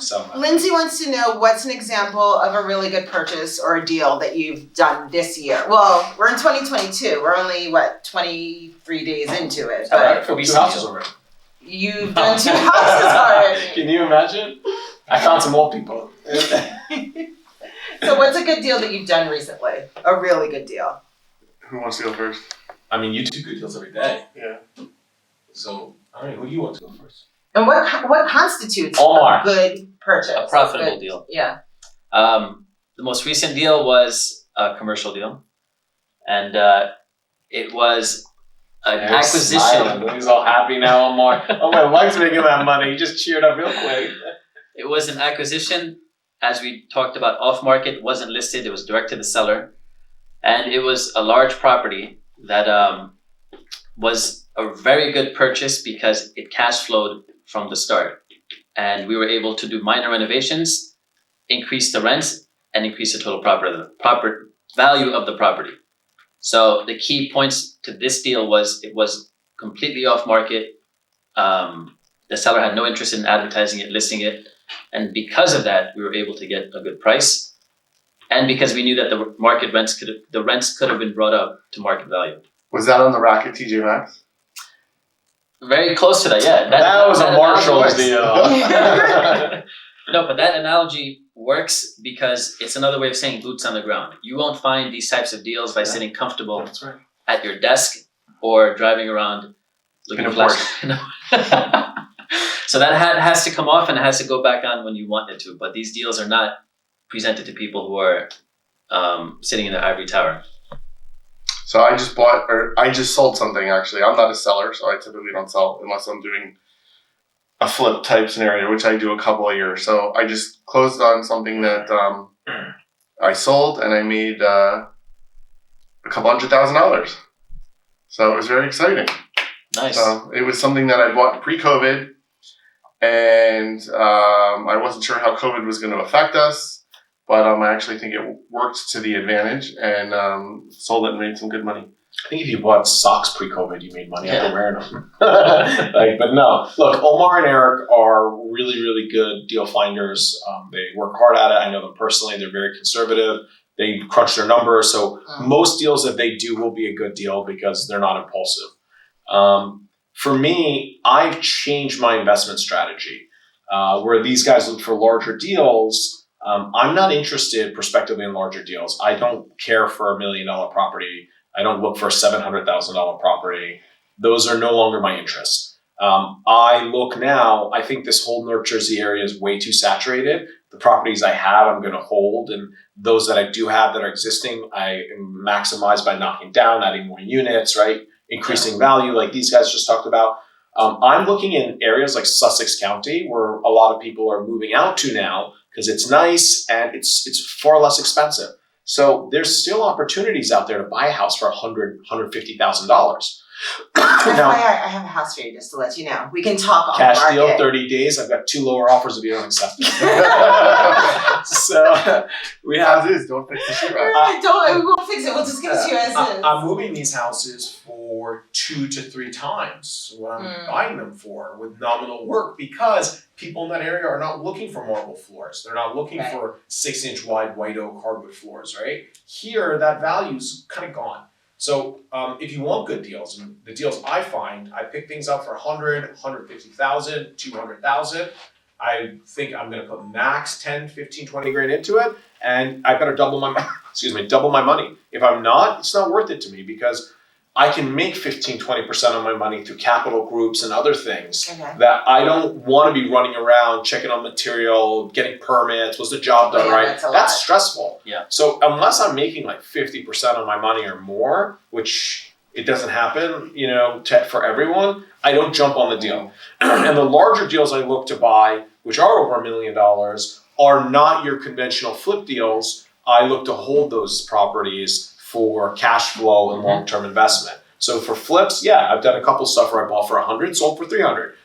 So much. Lindsay wants to know what's an example of a really good purchase or a deal that you've done this year. Well, we're in 2022. We're only 23 days into it, All right. but Two houses already. you've done 2 houses already. Can you imagine? I found some old people. So what's a good deal that you've done recently? A really good deal. Who wants to go first? I mean, you do good deals every day. Yeah. So, all right, who do you want to go first? And what constitutes Omar. a good purchase? A profitable Good- deal. Yeah. The most recent deal was a commercial deal, and it was an acquisition. Smiling. He's all happy now, Omar. Oh, my wife's making that money. He just cheered up real quick. It was an acquisition, as we talked about, off market, wasn't listed. It was direct to the seller, and it was a large property that was a very good purchase because it cash flowed from the start, and we were able to do minor renovations, increase the rents, and increase the total proper value of the property. So the key points to this deal was it was completely off market. The seller had no interest in advertising it, listing it, and because of that, we were able to get a good price. And because we knew that the rents could have been brought up to market value. Was that on the rack at TJ Maxx? Very close to that, yeah. That was a Marshall's analogy deal. No, but that analogy works because it's another way of saying boots on the ground. You won't find these types of deals by sitting comfortable That's right. at your desk or driving around looking In a flash. So that hat has to come off and it has to go back on when you want it to. But these deals are not presented to people who are sitting in the ivory tower. So I just sold something actually. I'm not a seller, so I typically don't sell unless I'm doing a flip type scenario, which I do a couple a year. So I just closed on something that I sold and I made a couple $100,000. So it was very exciting. Nice. So it was something that I bought pre-COVID, and I wasn't sure how COVID was going to affect us, but I actually think it worked to the advantage, and sold it and made some good money. I think if you bought socks pre-COVID, you made money after wearing them. But no, look, Omar and Eric are really, really good deal finders. They work hard at it. I know them personally. They're very conservative. They crunch their numbers. So most deals that they do will be a good deal because they're not impulsive. For me, I've changed my investment strategy. Where these guys look for larger deals, I'm not interested prospectively in larger deals. I don't care for $1 million property. I don't look for a $700,000 property. Those are no longer my interests. I look now, I think this whole North Jersey area is way too saturated. The properties I have, I'm going to hold. And those that I do have that are existing, I maximize by knocking down, adding more units, right? Increasing value like these guys just talked about. I'm looking in areas like Sussex County where a lot of people are moving out to now because it's nice and it's far less expensive. So there's still opportunities out there to buy a house for $150,000. FYI, I have a house for you, just to let you know. We can talk on Cash market. deal, 30 days. I've got 2 lower offers if you don't accept it. So we have As is, don't fix the sheet rock. We won't fix it. We'll just give it to you as is. I'm moving these houses for 2 to 3 times what I'm buying them for with nominal work because people in that area are not looking for marble floors. They're not looking for 6-inch wide white oak hardwood floors, right? Here, that value's kind of gone. So if you want good deals, and the deals I find, I pick things up for 100, 150,000, 200,000. I think I'm going to put max 10, 15, 20 grand into it, and I better double my money. If I'm not, it's not worth it to me because I can make 15, 20% of my money through capital groups and other things that I don't want to be running around checking on material, getting permits, was the job done right? That's stressful. Yeah. So unless I'm making like 50% of my money or more, which it doesn't happen, for everyone, I don't jump on the deal. And the larger deals I look to buy, which are over $1 million, are not your conventional flip deals. I look to hold those properties for cash flow and long-term investment. So for flips, I've done a couple stuff where I bought for 100, sold for 300,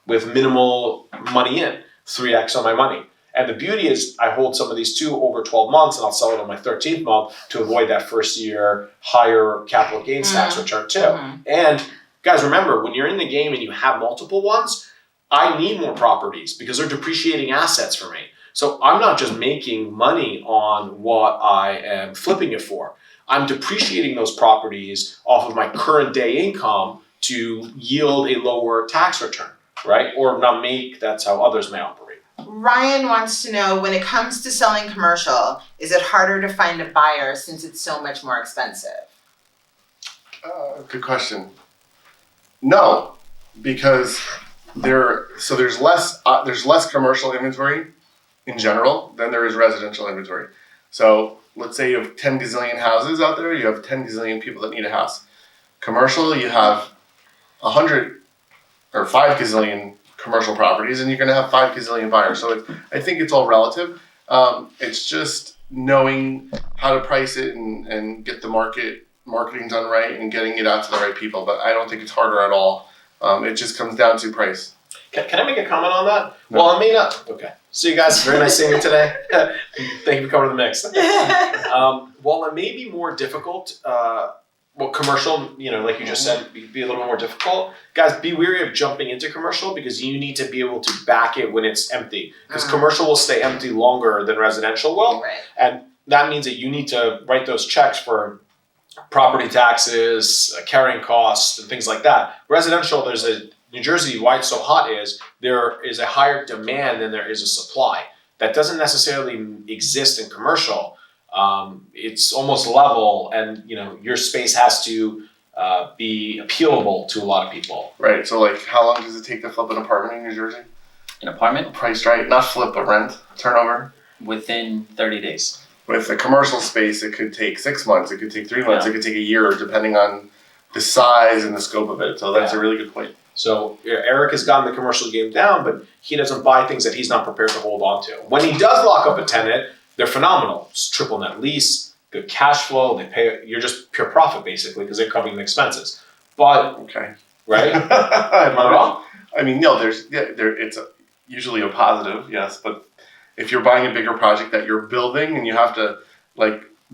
with minimal money in, 3x on my money. And the beauty is I hold some of these too over 12 months and I'll sell it on my 13th month to avoid that first year higher capital gains tax return too. And guys, remember, when you're in the game and you have multiple ones, I need more properties because they're depreciating assets for me. So I'm not just making money on what I am flipping it for. I'm depreciating those properties off of my current day income to yield a lower tax return, right? Or not make, that's how others may operate. Ryan wants to know, when it comes to selling commercial, is it harder to find a buyer since it's so much more expensive? Good question. No, because there's less commercial inventory in general than there is residential inventory. So let's say you have 10 gazillion houses out there, you have 10 gazillion people that need a house. Commercial, you have 100 or 5 gazillion commercial properties and you're going to have 5 gazillion buyers. So I think it's all relative. It's just knowing how to price it and get the marketing done right and getting it out to the right people. But I don't think it's harder at all. It just comes down to price. Can I make a comment on that? No. Well, I may not. Okay. See you guys. Very nice seeing you today. Thank you for coming to the mix. While it may be more difficult, commercial, like you just said, be a little more difficult. Guys, be wary of jumping into commercial because you need to be able to back it when it's empty. Because commercial will stay empty longer than residential will. Right. And that means that you need to write those checks for property taxes, carrying costs, and things like that. Residential, there's New Jersey, why it's so hot is there is a higher demand than there is a supply. That doesn't necessarily exist in commercial. It's almost level, and your space has to be appealable to a lot of people. Right. So like, how long does it take to flip an apartment in New Jersey? An apartment? Priced right, not flip, but rent, turnover. Within 30 days. With a commercial space, it could take 6 months, it could take 3 months, it could take a year, depending on the size and the scope of it. So that's a really good point. So Eric has gotten the commercial game down, but he doesn't buy things that he's not prepared to hold on to. When he does lock up a tenant, they're phenomenal. It's triple net lease, good cash flow. They pay. You're just pure profit basically because they're covering the expenses. But okay, right? Am I wrong? I mean, no. It's usually a positive, yes. But if you're buying a bigger project that you're building and you have to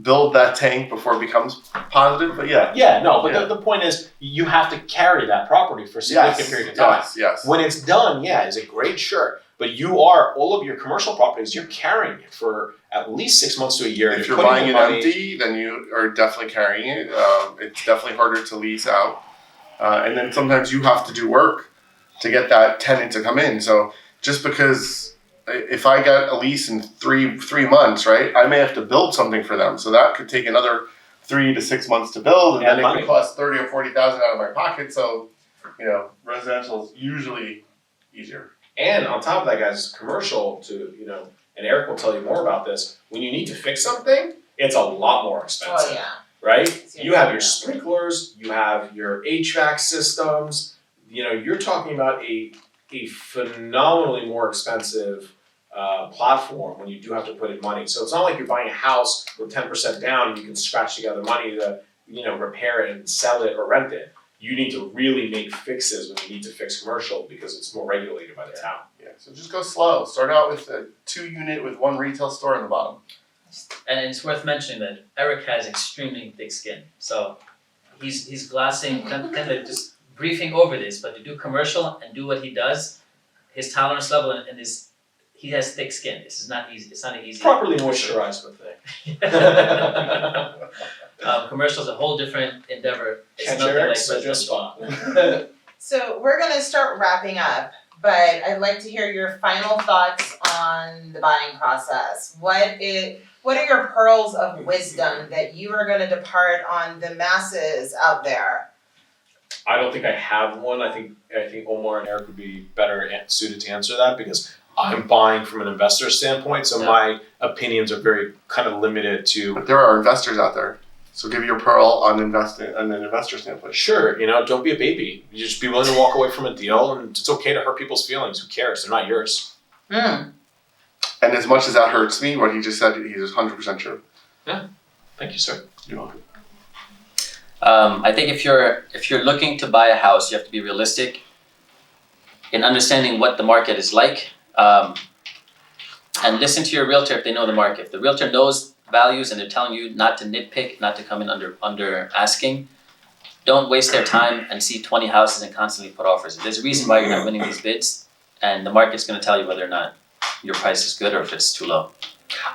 build that tank before it becomes positive, but the point is you have to carry that property for a significant period of time. Yes. When it's done, is it great? Sure. But all of your commercial properties, you're carrying it for at least 6 months to a year. If you're buying it empty, then you are definitely carrying it. It's definitely harder to lease out. And then sometimes you have to do work to get that tenant to come in. So just because if I got a lease in three months, right, I may have to build something for them. So that could take another 3 to 6 months to build, and then it could cost $30,000 or $40,000 out of my pocket. So, residential is usually easier. And on top of that, guys, commercial and Eric will tell you more about this. When you need to fix something, it's a lot more expensive. Oh, yeah. Right? You have your sprinklers, you have your HVAC systems. You're talking about a phenomenally more expensive platform when you do have to put in money. So it's not like you're buying a house with 10% down and you can scratch together money to, repair it and sell it or rent it. You need to really make fixes when you need to fix commercial because it's more regulated by the town. Yeah, so just go slow. Start out with a 2-unit with 1 retail store in the bottom. And it's worth mentioning that Eric has extremely thick skin. So he's glassing, kind of just briefing over this, but to do commercial and do what he does, his tolerance level and he has thick skin. This is not easy. It's not an easy. Properly moisturized with it. Commercial is a whole different endeavor. It's nothing like residential. So we're gonna start wrapping up, but I'd like to hear your final thoughts on the buying process. What are your pearls of wisdom that you are gonna depart on the masses out there? I don't think I have one. I think Omar and Eric would be better suited to answer that because I'm buying from an investor standpoint, so my opinions are very kind of limited to. But there are investors out there, so give your pearl on investing on an investor standpoint. Sure, don't be a baby. You just be willing to walk away from a deal, and it's okay to hurt people's feelings. Who cares? They're not yours. Mm. And as much as that hurts me, what he just said, he is 100% true. Yeah. Thank you, sir. You're welcome. I think if you're looking to buy a house, you have to be realistic in understanding what the market is like, and listen to your realtor if they know the market. If the realtor knows values and they're telling you not to nitpick, not to come in under asking, don't waste their time and see 20 houses and constantly put offers. There's a reason why you're not winning these bids, and the market's going to tell you whether or not your price is good or if it's too low.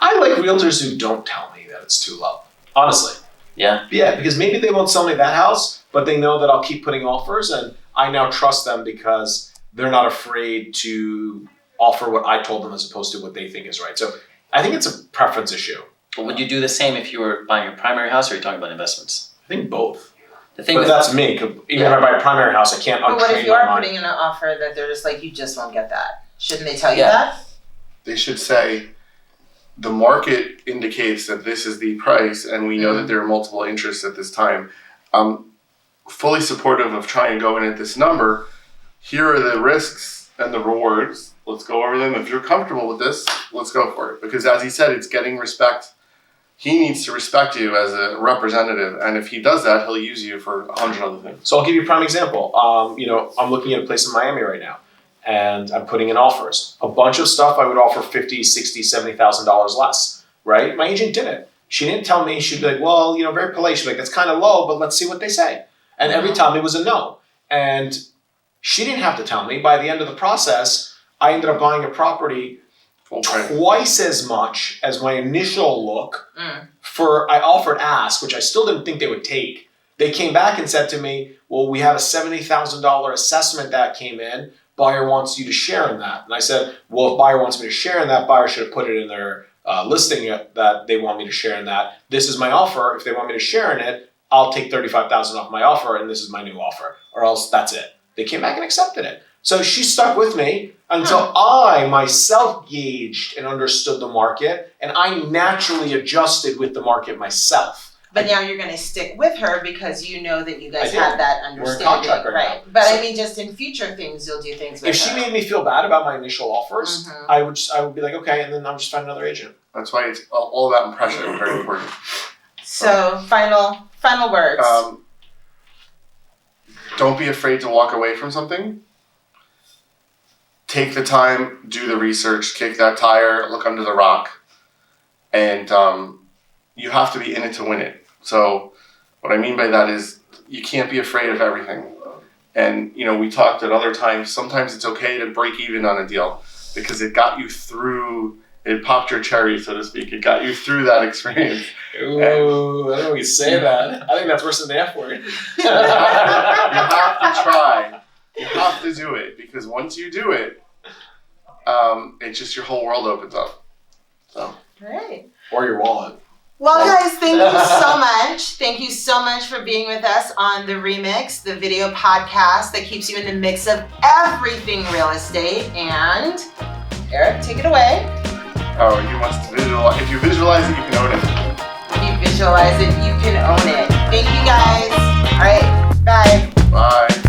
I like realtors who don't tell me that it's too low. Honestly. Yeah? Yeah, because maybe they won't sell me that house, but they know that I'll keep putting offers, and I now trust them because they're not afraid to offer what I told them as opposed to what they think is right. So I think it's a preference issue. But would you do the same if you were buying your primary house, or are you talking about investments? I think both. The thing but with, that's me. Even if I buy a primary house, I can't untrain my mind. But what if you are putting in an offer that they're just like, you just won't get that? Shouldn't they tell you that? They should say, the market indicates that this is the price, and we know that there are multiple interests at this time. I'm fully supportive of trying to go in at this number. Here are the risks and the rewards. Let's go over them. If you're comfortable with this, let's go for it. Because as he said, it's getting respect. He needs to respect you as a representative, and if he does that, he'll use you for 100 other things. So I'll give you a prime example. I'm looking at a place in Miami right now, and I'm putting in offers. A bunch of stuff I would offer $50,000, $60,000, $70,000 less, right? My agent didn't. She didn't tell me. She'd be like, well, very polite. She'd be like, that's kind of low, but let's see what they say. And every time it was a no. And she didn't have to tell me. By the end of the process, I ended up buying a property twice as much as my initial look I offered ask, which I still didn't think they would take. They came back and said to me, well, we have a $70,000 assessment that came in. Buyer wants you to share in that. And I said, well, if buyer wants me to share in that, buyer should have put it in their listing that they want me to share in that. This is my offer. If they want me to share in it, I'll take $35,000 off my offer, and this is my new offer, or else that's it. They came back and accepted it. So she stuck with me until I myself gauged and understood the market, and I naturally adjusted with the market myself. But now you're going to stick with her because you know that you guys have that understanding. We're in contract right now. But So, I mean, just in future things, you'll do things with if her. she made me feel bad about my initial offers, I would be like, okay, and then I'll just find another agent. That's why it's all about impression. Very important. So final words. Don't be afraid to walk away from something. Take the time, do the research, kick that tire, look under the rock, and you have to be in it to win it. So what I mean by that is you can't be afraid of everything. And we talked at other times, sometimes it's okay to break even on a deal because it got you through, it popped your cherry, so to speak. It got you through that experience. Ooh, I don't know if you say that. I think that's worse than the F word. You have to try. You have to do it because once you do it, it's just your whole world opens up. So. Great. Or your wallet. Well, guys, thank you so much. Thank you so much for being with us on The Remix, the video podcast that keeps you in the mix of everything real estate. And Eric, take it away. Oh, you must visualize. If you visualize it, you can own it. If you visualize it, you can own it. Thank you, guys. All right, bye. Bye.